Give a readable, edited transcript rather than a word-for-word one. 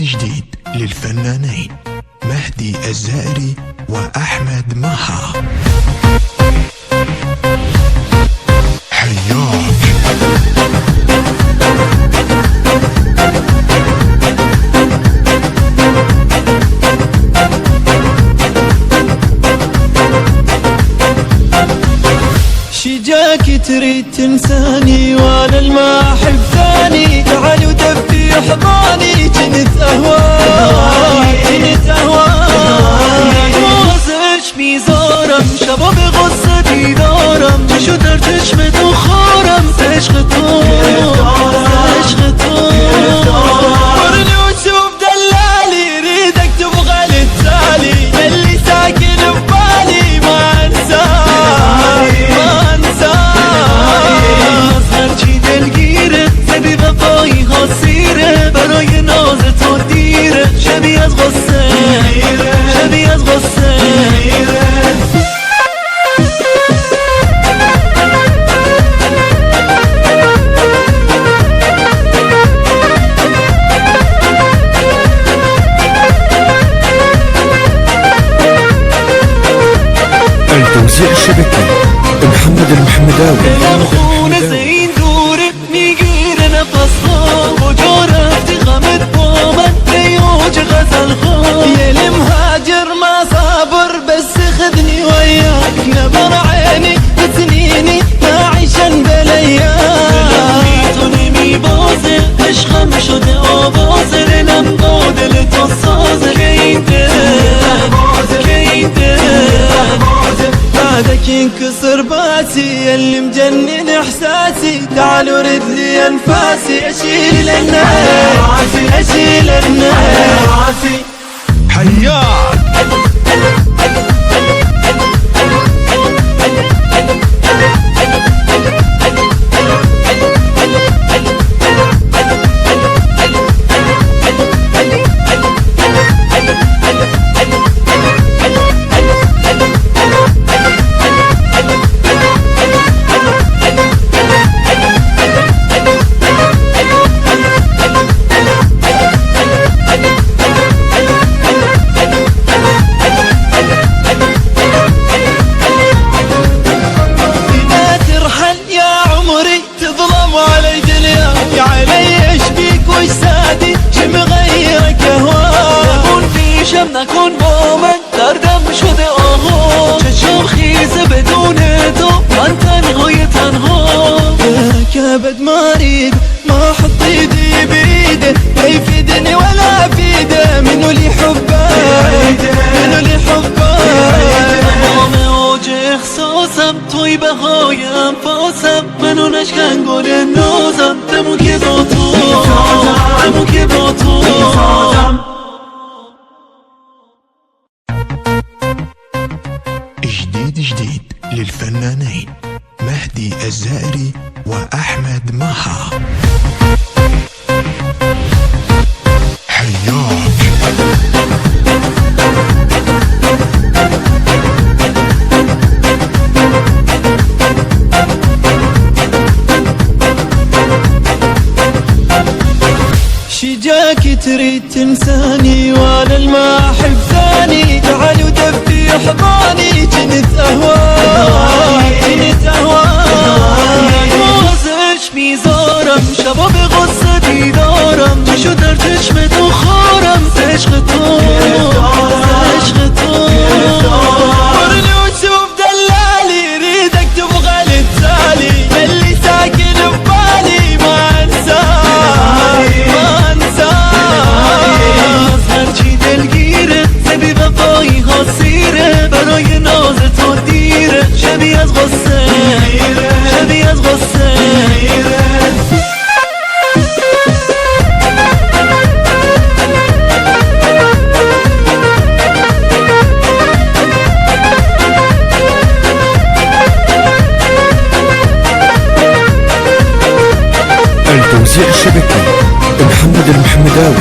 جديد للفنانين مهدي الزائري وأحمد مها. حياك شجاك تريد تنساني وانا الما احب ثاني، تعال ودفي حضاني كنت اهواك موزش ميزارم شباب غصتي دارم شو درتش متوخارم تشغطون ورني وشوف دلالي ريدك تبغى للتالي اللي ساكن ببالي ما انساه سبي وفایی ها سیره برای ناز تو دیره شبیه از غصه التوزيع الشبكي محمد المحمداوي. کجا رفتی غمت با من ریوج غزل خواه یه المهاجر ما صابر بس خذني وياك نبر عيني بسنيني نعيشن بالايام نمی بازه عشقم شده آوازه دلم با دل تو سازه که این بعدك ينكسر باسي اللي مجنن احساسي تعال ورد لي انفاسي اشيل الناس حياك نکن با من دردم شده آها چشم خیزه بدون تو من تنها كبد مريض ما حط ايدي بيده لا يفيدني ولا افيده منو اللي حبه همه اوج احساسم توی بهای انفاسم منو نشکن گل نازم دمو که با تو جديد للفنانين مهدي الزائري وأحمد مها. حياك شجاك تريد تنساني وانا الما احب ثاني، تعال ودفي حضاني كنت اهواك موزش ميزارم شباب غصتي دارم شو درتش متوخارم تشغطون ورني وشوف دلالي ريدك تبغى للتالي اللي ساكن ببالي ما انساه هرچی دلگیره سبی وفایی ها سیره برای ناز تو دیره شبیه از غصه التوزيع الشبكي محمد المحمداوي.